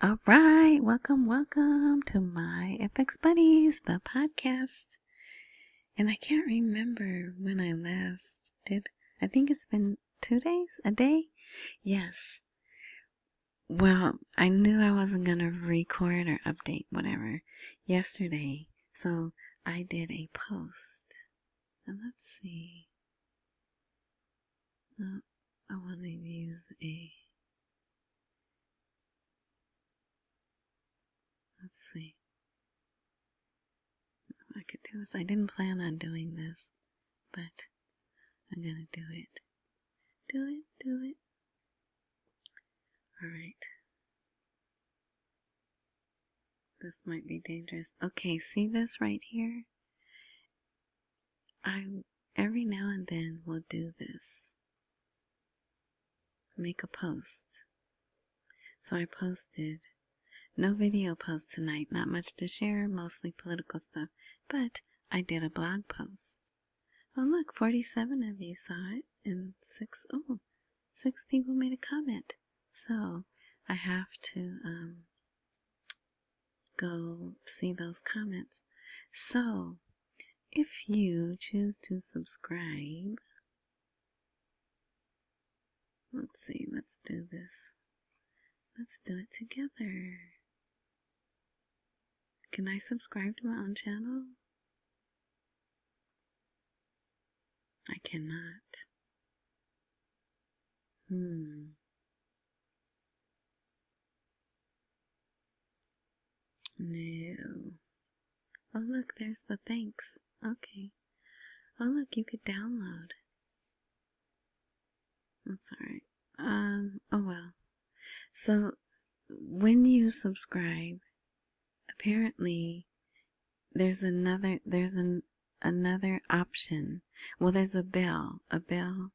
All right, welcome to my FX Buddies, the podcast. And I can't remember when I last did. I think it's been 2 days, a day. Yes. Well, I knew I wasn't going to record or update whatever yesterday. So I did a post. And let's see. No, I want to use a... Let's see. I could do this. I didn't plan on doing this, but I'm gonna do it. Do it. Alright. This might be dangerous. Okay, see this right here? I every now and then will do this. Make a post. So I posted no video post tonight, not much to share, mostly political stuff, but I did a blog post. Oh look, 47 of you saw it, and 6 people made a comment. So I have to go see those comments. So if you choose to subscribe, let's see, let's do this. Let's do it together. Can I subscribe to my own channel? I cannot. No. Oh look, there's the thanks. Okay. Oh look, you could download. That's alright. Oh well. So, when you subscribe, apparently, there's another option. Well, there's a bell. A bell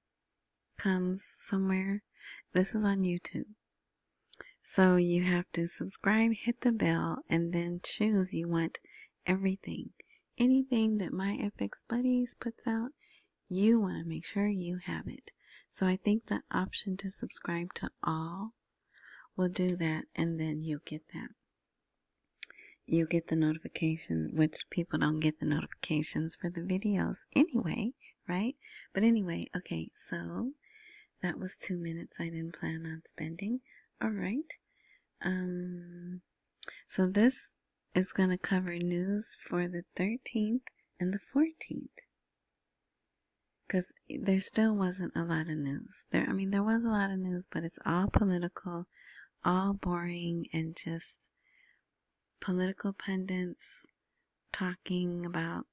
comes somewhere. This is on YouTube. So you have to subscribe, hit the bell, and then choose you want everything. Anything that my FX Buddies puts out, you want to make sure you have it. So I think the option to subscribe to all will do that, and then you'll get that. You get the notification, which people don't get the notifications for the videos anyway, right? But anyway, okay, so that was 2 minutes I didn't plan on spending. All right. So this is going to cover news for the 13th and the 14th. Because there still wasn't a lot of news. There was a lot of news, but it's all political, all boring, and just political pundits talking about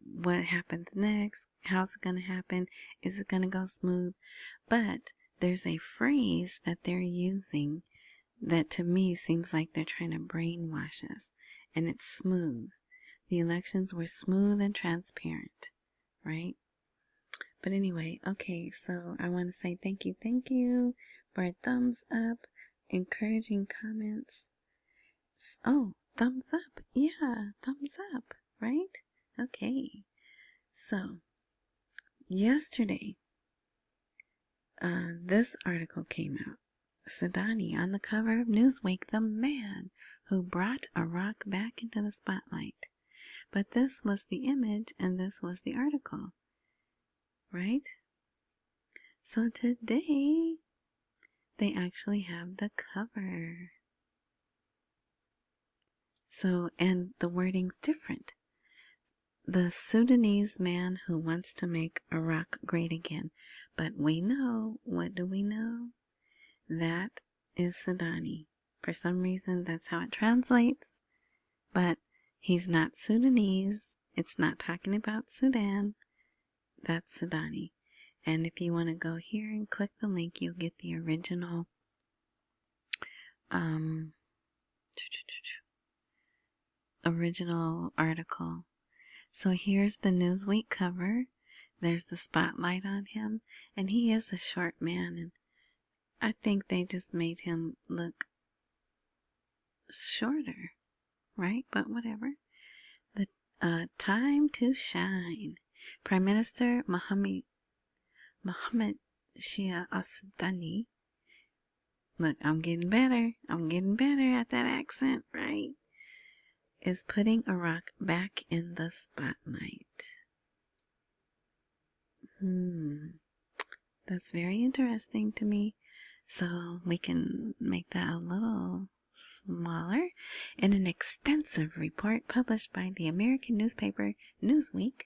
what happens next, how's it going to happen, is it going to go smooth? But there's a phrase that they're using that to me seems like they're trying to brainwash us, and it's smooth. The elections were smooth and transparent, right? But anyway, okay, so I want to say thank you for a thumbs up, encouraging comments. Oh, thumbs up. Yeah, thumbs up, right? Okay. So, yesterday, this article came out. Sudani on the cover of Newsweek, the man who brought Iraq back into the spotlight. But this was the image and this was the article, right? So today, they actually have the cover. So, and the wording's different. The Sudanese man who wants to make Iraq great again. But we know, what do we know? That is Sudani. For some reason, that's how it translates. But he's not Sudanese. It's not talking about Sudan. That's Sudani. And if you want to go here and click the link, you'll get the original article. So here's the Newsweek cover. There's the spotlight on him. And he is a short man. And I think they just made him look shorter, right? But whatever. The time to shine. Prime Minister Mohammed Shia al-Sudani look, I'm getting better. I'm getting better at that accent, right? Is putting Iraq back in the spotlight. That's very interesting to me. So we can make that a little smaller. In an extensive report published by the American newspaper Newsweek,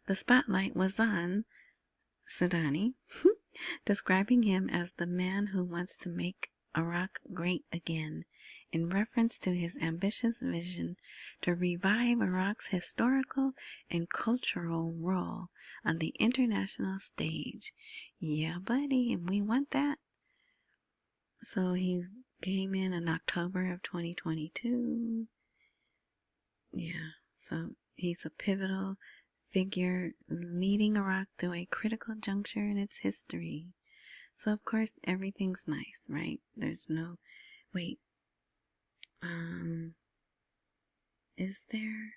the spotlight was on al-Sudani, describing him as the man who wants to make Iraq great again, in reference to his ambitious vision to revive Iraq's historical and cultural role on the international stage. Yeah, buddy, and we want that. So he came in October of 2022. Yeah, so he's a pivotal figure leading Iraq through a critical juncture in its history. So of course everything's nice, right? There's no, wait, is there?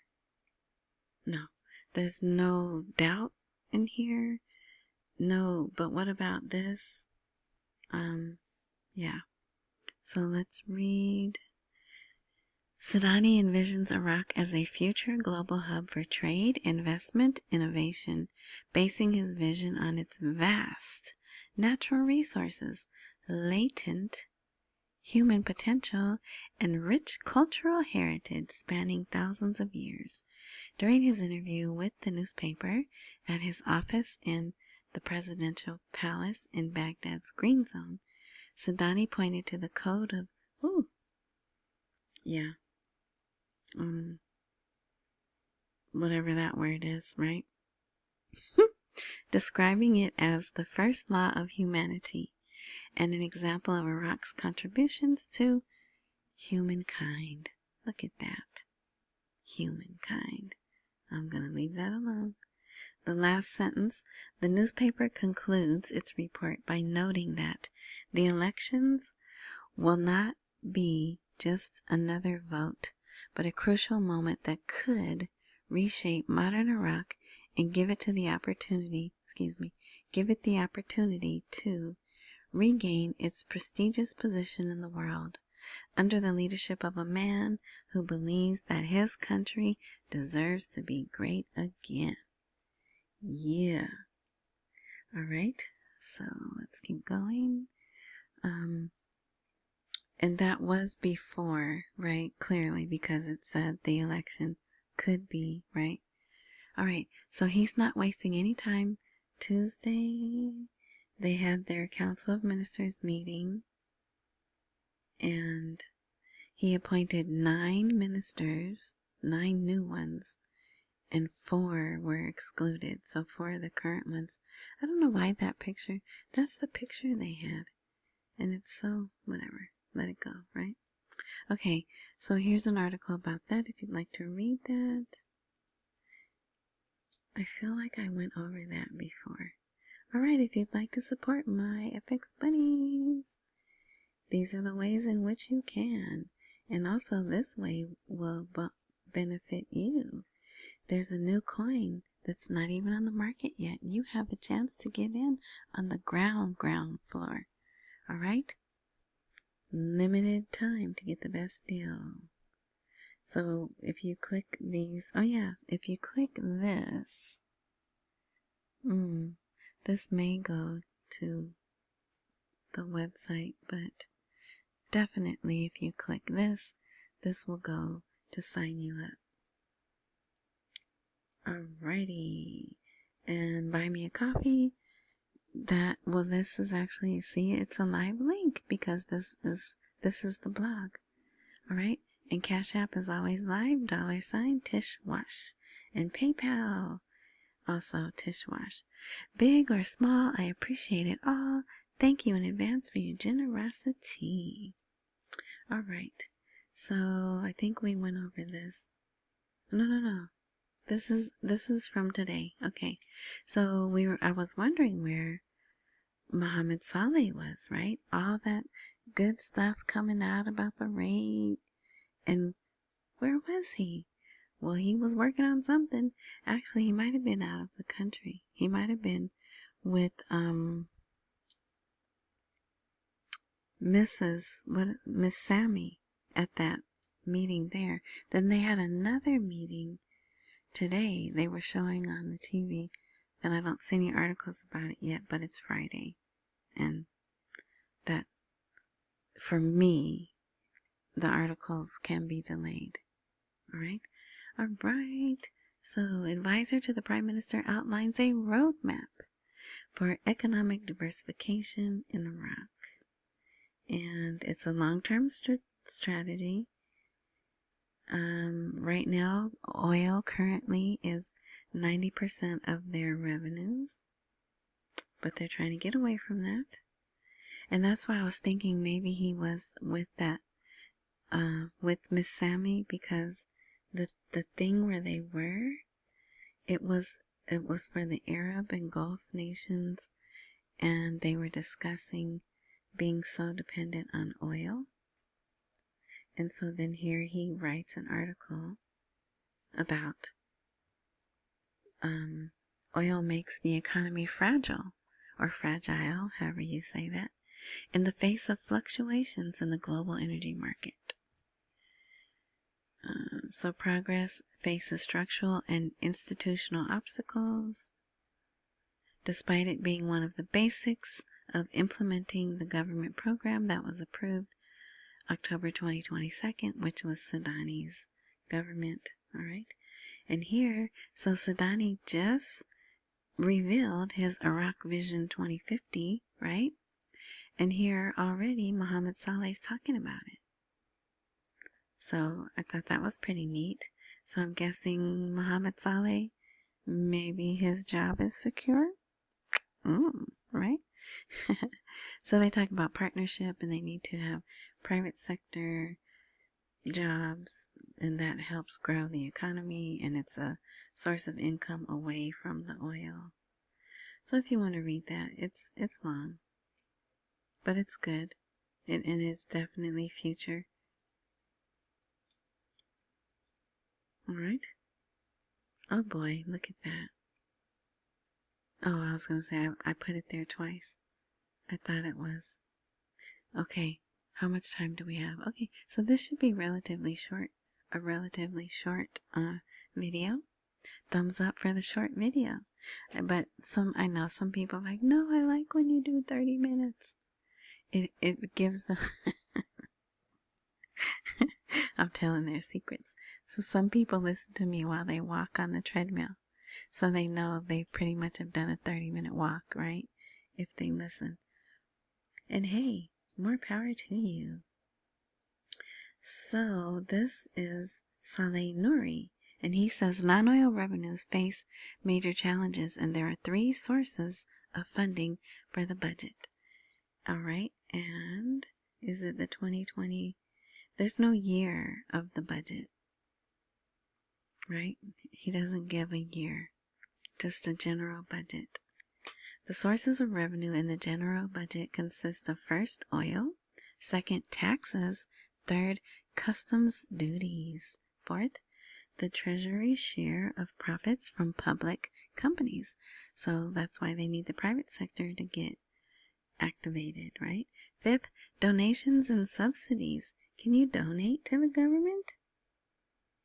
No, there's no doubt in here. No, but what about this? Yeah. So let's read. Sudani envisions Iraq as a future global hub for trade, investment, innovation, basing his vision on its vast natural resources, latent human potential, and rich cultural heritage spanning thousands of years. During his interview with the newspaper at his office in the presidential palace in Baghdad's Green Zone, Sudani pointed to the code of, whatever that word is, right? Describing it as the first law of humanity and an example of Iraq's contributions to humankind. Look at that. Humankind. I'm going to leave that alone. The last sentence, the newspaper concludes its report by noting that the elections will not be just another vote, but a crucial moment that could reshape modern Iraq and give it the opportunity to regain its prestigious position in the world under the leadership of a man who believes that his country deserves to be great again. Yeah. All right. So let's keep going. And that was before, right? Clearly, because it said the election could be, right? All right. So he's not wasting any time. Tuesday, they had their Council of Ministers meeting, and he appointed 9 ministers, 9 new ones, and 4 were excluded. So 4 of the current ones. I don't know why that picture, that's the picture they had. And it's so, whatever, let it go, right? Okay, so here's an article about that if you'd like to read that. I feel like I went over that before. Alright, if you'd like to support my FX bunnies, these are the ways in which you can. And also this way will benefit you. There's a new coin that's not even on the market yet. You have a chance to get in on the ground floor. Alright? Limited time to get the best deal. So if you click these, if you click this, this may go to the website, but definitely if you click this, this will go to sign you up. Alrighty. And buy me a coffee. This is actually, see, it's a live link because this is the blog. Alright? And Cash App is always live, $ Tishwash. And PayPal, also Tishwash. Big or small, I appreciate it all. Thank you in advance for your generosity. Alright, so I think we went over this. No. This is from today. Okay, so I was wondering where Mohammed Saleh was, right? All that good stuff coming out about the raid. And where was he? Well, he was working on something. Actually, he might have been out of the country. He might have been with Miss Sammy at that meeting there. Then they had another meeting today. They were showing on the TV, and I don't see any articles about it yet, but it's Friday. And that, for me, the articles can be delayed. All right? All right. So, advisor to the Prime Minister outlines a roadmap for economic diversification in Iraq. And it's a long-term strategy. Right now, oil currently is 90% of their revenues, but they're trying to get away from that. And that's why I was thinking maybe he was with that, with Miss Sammy, because the thing where they were, it was for the Arab and Gulf nations, and they were discussing being so dependent on oil. And so then here he writes an article about oil makes the economy fragile, or fragile, however you say that, in the face of fluctuations in the global energy market. So progress faces structural and institutional obstacles, despite it being one of the basics of implementing the government program that was approved October 2022, which was Sudani's government. All right. And here, so Sudani just revealed his Iraq Vision 2050, right? And here already Mohammed Saleh is talking about it. So I thought that was pretty neat. So I'm guessing Mohammed Saleh, maybe his job is secure. Right? So they talk about partnership, and they need to have private sector jobs, and that helps grow the economy, and it's a source of income away from the oil. So if you want to read that, it's long, but it's good. And it's definitely future. Alright. Oh boy, look at that. Oh, I was going to say, I put it there twice. I thought it was. Okay, how much time do we have? Okay, so this should be relatively short. A relatively short video. Thumbs up for the short video. But I know some people are like, no, I like when you do 30 minutes. It gives them... I'm telling their secrets. So some people listen to me while they walk on the treadmill. So they know they pretty much have done a 30-minute walk, right? If they listen. And hey, more power to you. So this is Saleh Nouri. And he says non-oil revenues face major challenges, and there are 3 sources of funding for the budget. All right. And is it the 2020? There's no year of the budget, right? He doesn't give a year, just a general budget. The sources of revenue in the general budget consist of first, oil, second, taxes, third, customs duties, fourth, the Treasury's share of profits from public companies. So that's why they need the private sector to get activated, right? Fifth, donations and subsidies. Can you donate to the government?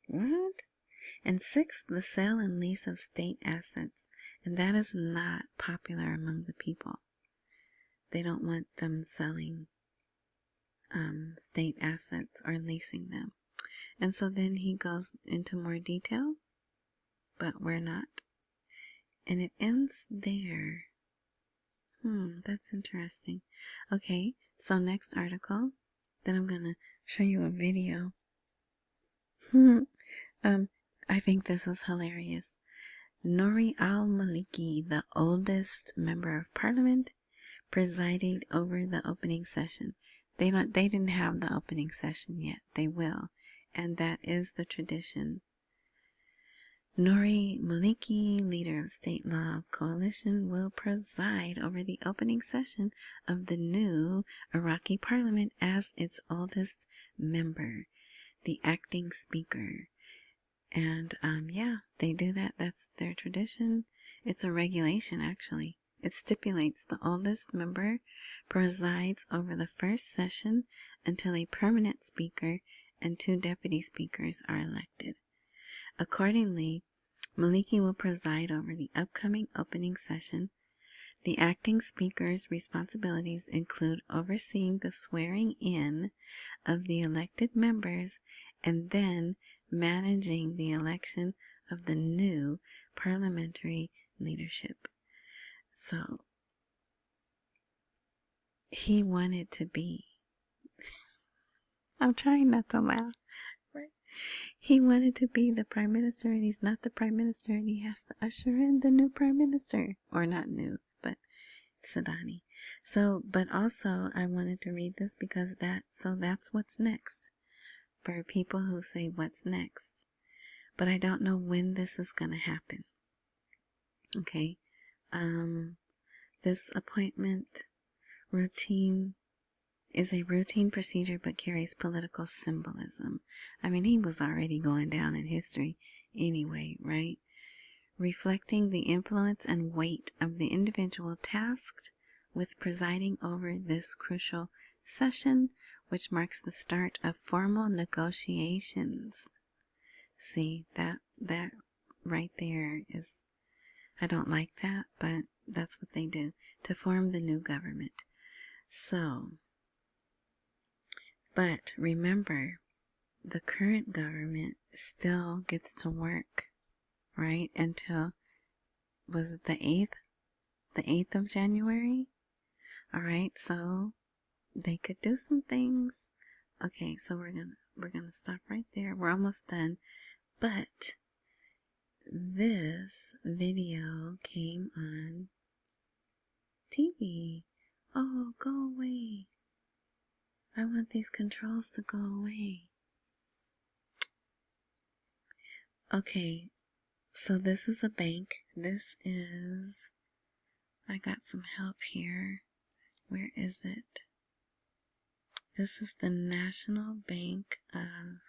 What? And sixth, the sale and lease of state assets. And that is not popular among the people. They don't want them selling state assets or leasing them. And so then he goes into more detail, but we're not. And it ends there. That's interesting. Okay, so next article, then I'm going to show you a video. I think this is hilarious. Nouri al-Maliki, the oldest member of parliament, presided over the opening session. They didn't have the opening session yet. They will. And that is the tradition. Nouri Maliki, leader of State Law Coalition, will preside over the opening session of the new Iraqi Parliament as its oldest member, the acting speaker. And yeah, they do that. That's their tradition. It's a regulation, actually. It stipulates the oldest member presides over the first session until a permanent speaker and 2 deputy speakers are elected. Accordingly, Maliki will preside over the upcoming opening session. The acting speaker's responsibilities include overseeing the swearing in of the elected members and then managing the election of the new parliamentary leadership. So, he wanted to be, I'm trying not to laugh, right? He wanted to be the prime minister, and he's not the prime minister, and he has to usher in the new prime minister. Or not new, but Sudani. So, but also, I wanted to read this because that's what's next. For people who say, what's next? But I don't know when this is going to happen. Okay. This appointment routine is a routine procedure but carries political symbolism. I mean, he was already going down in history anyway, right? Reflecting the influence and weight of the individual tasked with presiding over this crucial session, which marks the start of formal negotiations. See, that right there is, I don't like that, but that's what they do, to form the new government. So, but remember, the current government still gets to work, right, until, was it the 8th? The 8th of January? Alright, so they could do some things. Okay, so we're gonna stop right there. We're almost done. But this video came on TV. Oh, go away. I want these controls to go away. Okay, so this is a bank. This is, I got some help here. Where is it? This is the National Bank of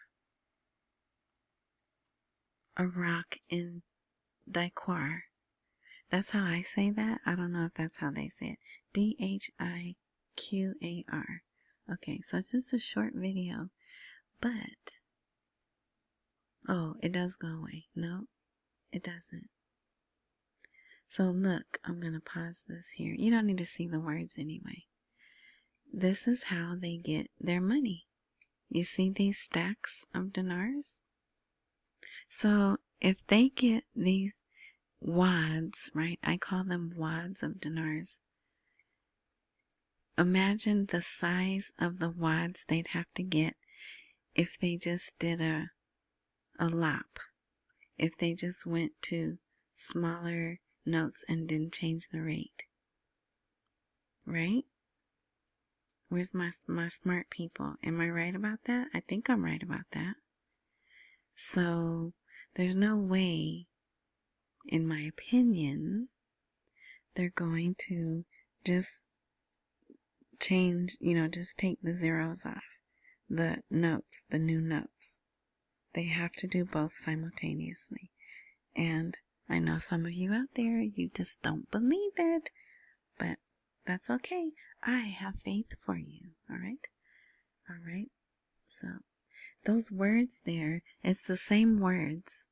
Iraq in Diquar. That's how I say that. I don't know if that's how they say it. Diquar. Okay, so it's just a short video, but, oh, it does go away. No, it doesn't. So look, I'm going to pause this here. You don't need to see the words anyway. This is how they get their money. You see these stacks of dinars? So if they get these wads, right? I call them wads of dinars. Imagine the size of the wads they'd have to get if they just did a lop. If they just went to smaller notes and didn't change the rate. Right? Where's my smart people? Am I right about that? I think I'm right about that. So, there's no way, in my opinion, they're going to just change, just take the zeros off. The notes, the new notes. They have to do both simultaneously. And I know some of you out there, you just don't believe it. But that's okay. I have faith for you. Alright? Alright? So, those words there, it's the same words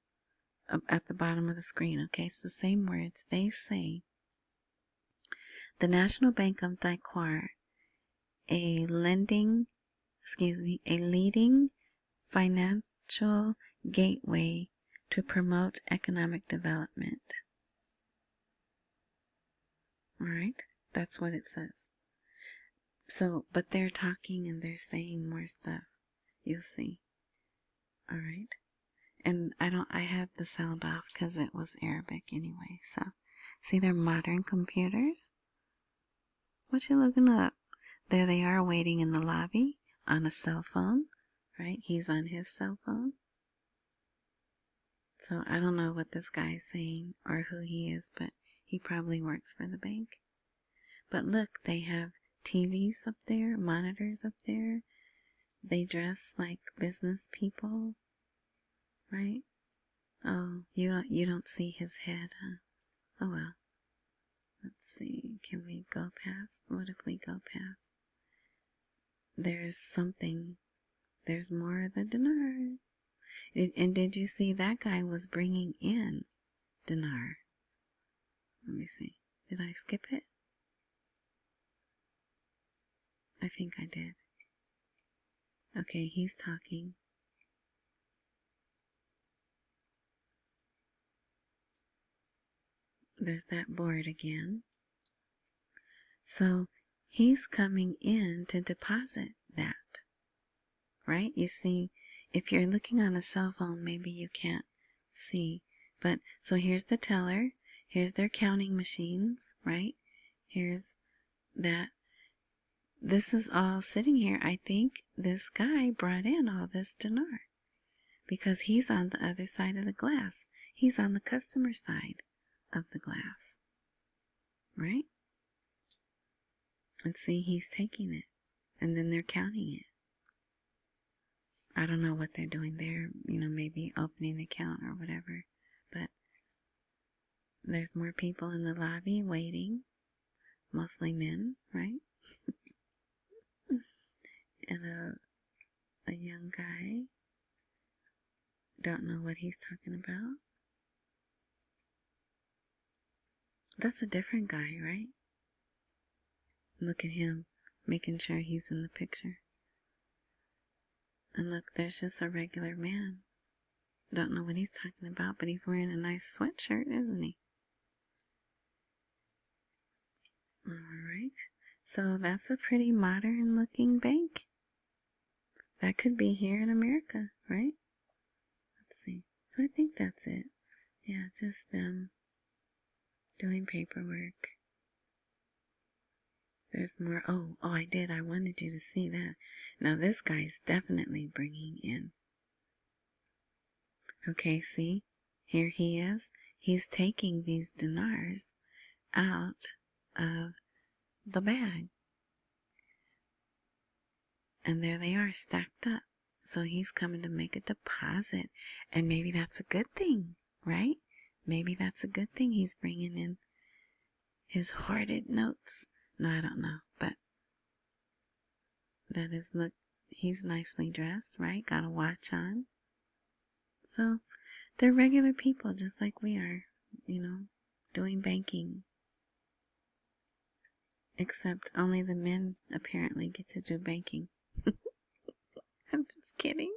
at the bottom of the screen, okay? It's the same words. They say, the National Bank of Diquar, a leading financial gateway to promote economic development. Alright? That's what it says. So, but they're talking and they're saying more stuff. You'll see. Alright? And I have the sound off because it was Arabic anyway. So, see their modern computers? What you looking up? There they are waiting in the lobby on a cell phone. Right? He's on his cell phone. So, I don't know what this guy's saying or who he is, but he probably works for the bank. But look, they have TVs up there, monitors up there. They dress like business people, right? Oh, you don't see his head, huh? Oh well. Let's see, can we go past? What if we go past? There's something, there's more of the dinar. And did you see that guy was bringing in dinar? Let me see. Did I skip it? I think I did. Okay, he's talking. There's that board again. So he's coming in to deposit that, right? You see, if you're looking on a cell phone, maybe you can't see. But so here's the teller. Here's their counting machines, right? Here's that. This is all sitting here. I think this guy brought in all this dinar because he's on the other side of the glass. He's on the customer side of the glass, right? And see, he's taking it, and then they're counting it. I don't know what they're doing there, maybe opening an account or whatever, but there's more people in the lobby waiting, mostly men, right? And a young guy, don't know what he's talking about. That's a different guy, right? Look at him, making sure he's in the picture. And look, there's just a regular man. Don't know what he's talking about, but he's wearing a nice sweatshirt, isn't he? Alright, so that's a pretty modern looking bank. That could be here in America, right? Let's see. So I think that's it. Yeah, just them doing paperwork. There's more. Oh, I did. I wanted you to see that. Now this guy's definitely bringing in. Okay, see? Here he is. He's taking these dinars out of the bag. And there they are, stacked up. So he's coming to make a deposit. And maybe that's a good thing, right? Maybe that's a good thing. He's bringing in his hoarded notes. No, I don't know. But that is, look, he's nicely dressed, right? Got a watch on. So they're regular people just like we are, doing banking. Except only the men apparently get to do banking. I'm just kidding.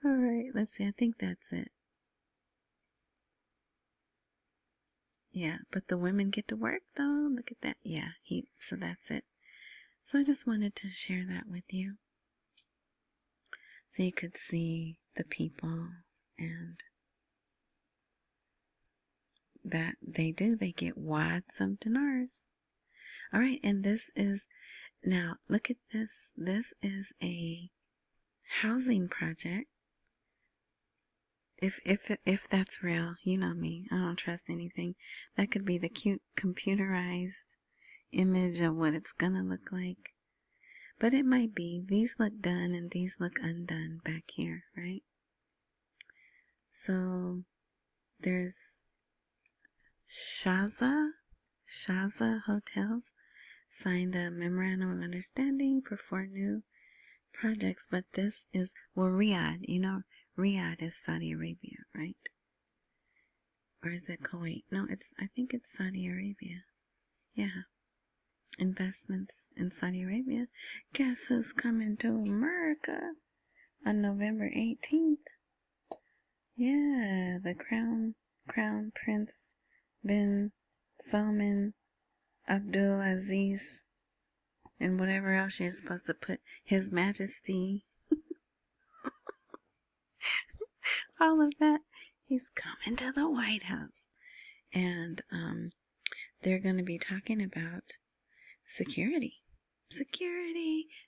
Alright, let's see. I think that's it. Yeah, but the women get to work though. Look at that. Yeah, so that's it. So I just wanted to share that with you. So you could see the people and that they get wads of dinars. Alright, and this is, now look at this. This is a housing project. If that's real, you know me, I don't trust anything. That could be the cute computerized image of what it's gonna look like. But it might be. These look done and these look undone back here, right? So there's Shaza Hotels signed a memorandum of understanding for 4 new projects, but this is, Riyadh, Riyadh is Saudi Arabia, right? Or is it Kuwait? No, I think it's Saudi Arabia. Yeah. Investments in Saudi Arabia. Guess who's coming to America on November 18th? Yeah, the Crown Prince bin Salman Abdul Aziz and whatever else you're supposed to put, His Majesty. All of that. He's coming to the White House. And they're going to be talking about security.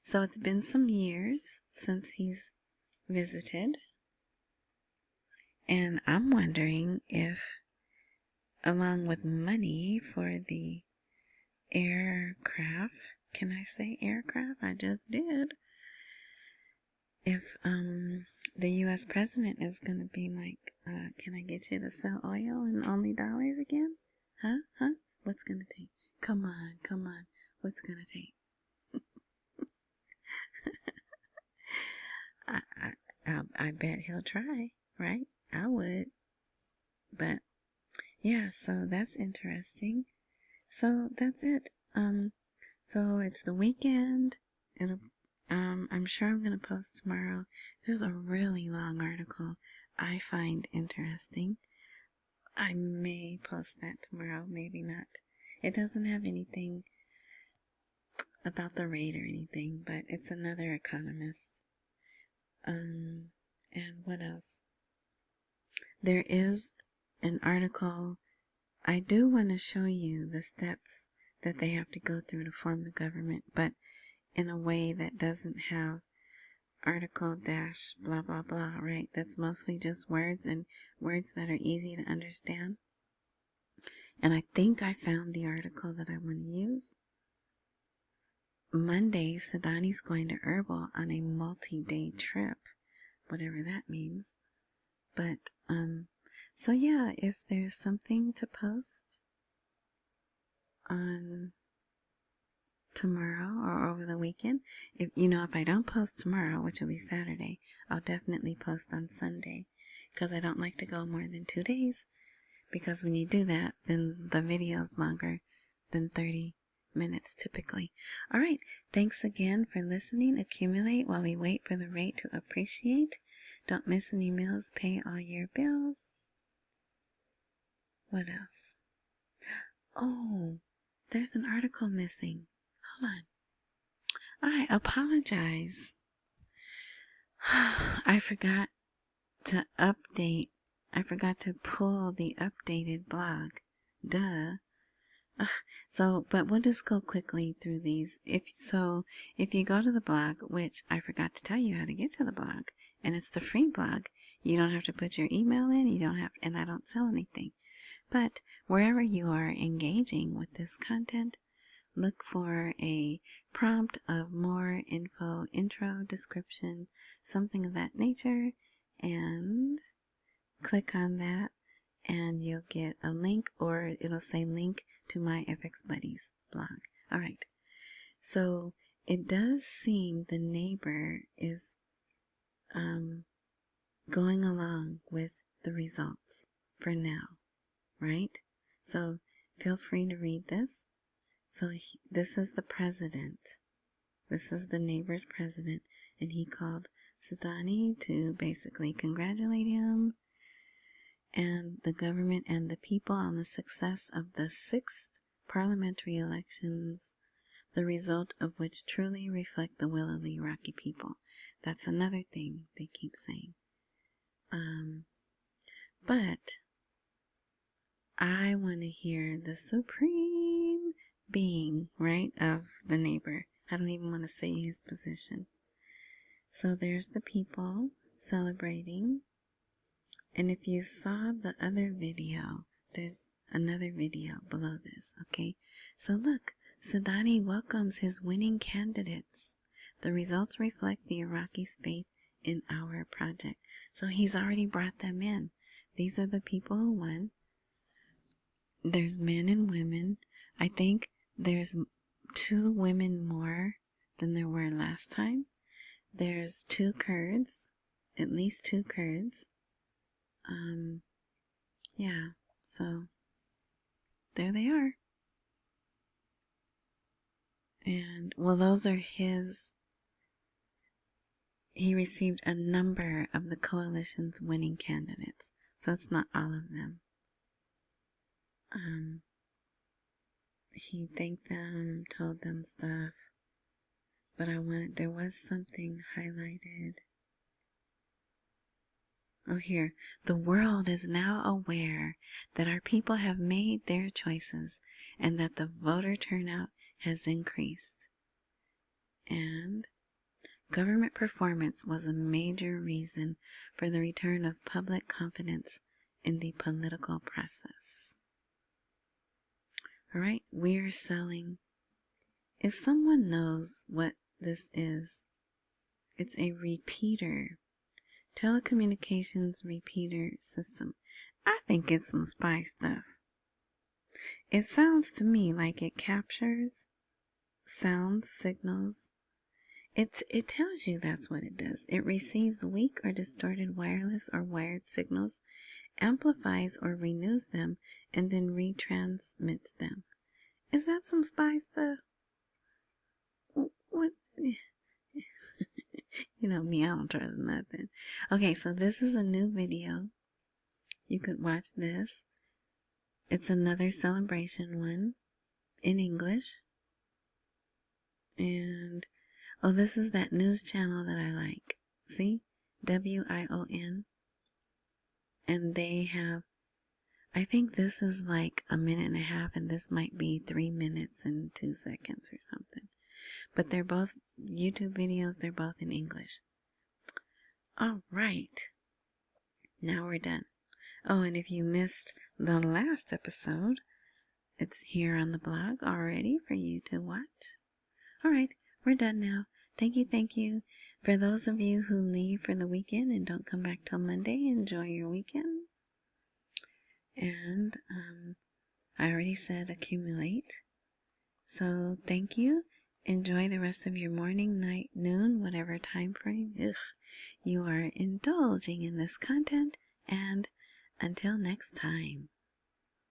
So it's been some years since he's visited. And I'm wondering if, along with money for the aircraft, can I say aircraft? I just did. If the U.S. president is going to be like, can I get you to sell oil in only dollars again? Huh? What's gonna take? Come on, come on. What's gonna take? I bet he'll try, right? I would. But yeah, so that's interesting. So that's it. So it's the weekend. I'm sure I'm gonna post tomorrow. There's a really long article I find interesting. I may post that tomorrow, maybe not. It doesn't have anything about the rate or anything, but it's another economist. And what else? There is an article. I do want to show you the steps that they have to go through to form the government, but in a way that doesn't have article dash blah blah blah, right? That's mostly just words, and words that are easy to understand. And I think I found the article that I want to use. Monday, Sudani's going to Herbal on a multi-day trip, whatever that means. But so yeah, if there's something to post on tomorrow or over the weekend, if I don't post tomorrow, which will be Saturday, I'll definitely post on Sunday, because I don't like to go more than 2 days, because when you do that, then the video's longer than 30 minutes typically. All right, thanks again for listening. Accumulate while we wait for the rate to appreciate. Don't miss any meals. Pay all your bills. What else? Oh, there's an article missing. Hold on. I apologize. I forgot to update. I forgot to pull the updated blog. Duh. But we'll just go quickly through these. If you go to the blog, which I forgot to tell you how to get to the blog, and it's the free blog, you don't have to put your email in, and I don't sell anything. But wherever you are engaging with this content, look for a prompt of more info, intro, description, something of that nature, and click on that, and you'll get a link, or it'll say link to my FX Buddies blog. All right. So it does seem the neighbor is going along with the results for now, right? So feel free to read this. So this is the president. This is the neighbor's president, and he called Sudani to basically congratulate him and the government and the people on the success of the 6th parliamentary elections, the result of which truly reflect the will of the Iraqi people. That's another thing they keep saying. But I want to hear the supreme being, right, of the neighbor. I don't even want to say his position. So there's the people celebrating. And if you saw the other video, there's another video below this, okay? So look, Sudani welcomes his winning candidates. The results reflect the Iraqis' faith in our project. So he's already brought them in. These are the people who won. There's men and women. I think there's 2 women more than there were last time. There's 2 Kurds, at least 2 Kurds. Yeah, so there they are. And, well, those are his. He received a number of the coalition's winning candidates, so it's not all of them. He thanked them, told them stuff, but there was something highlighted. Oh, here. The world is now aware that our people have made their choices and that the voter turnout has increased. And government performance was a major reason for the return of public confidence in the political process. All right, we're selling. If someone knows what this is, it's a repeater. Telecommunications repeater system. I think it's some spy stuff. It sounds to me like it captures sound signals. It tells you that's what it does. It receives weak or distorted wireless or wired signals, amplifies or renews them, and then retransmits them. Is that some spy stuff? What? You know me, I don't trust nothing. Okay, so this is a new video. You could watch this. It's another celebration one in English. And, oh, this is that news channel that I like. See? WION. And they have, I think this is like a minute and a half, and this might be 3 minutes and 2 seconds or something. But they're both YouTube videos. They're both in English. All right. Now we're done. Oh, and if you missed the last episode, it's here on the blog already for you to watch. All right, we're done now. Thank you. For those of you who leave for the weekend and don't come back till Monday, enjoy your weekend. And I already said accumulate. So thank you. Enjoy the rest of your morning, night, noon, whatever time frame you are indulging in this content. And until next time.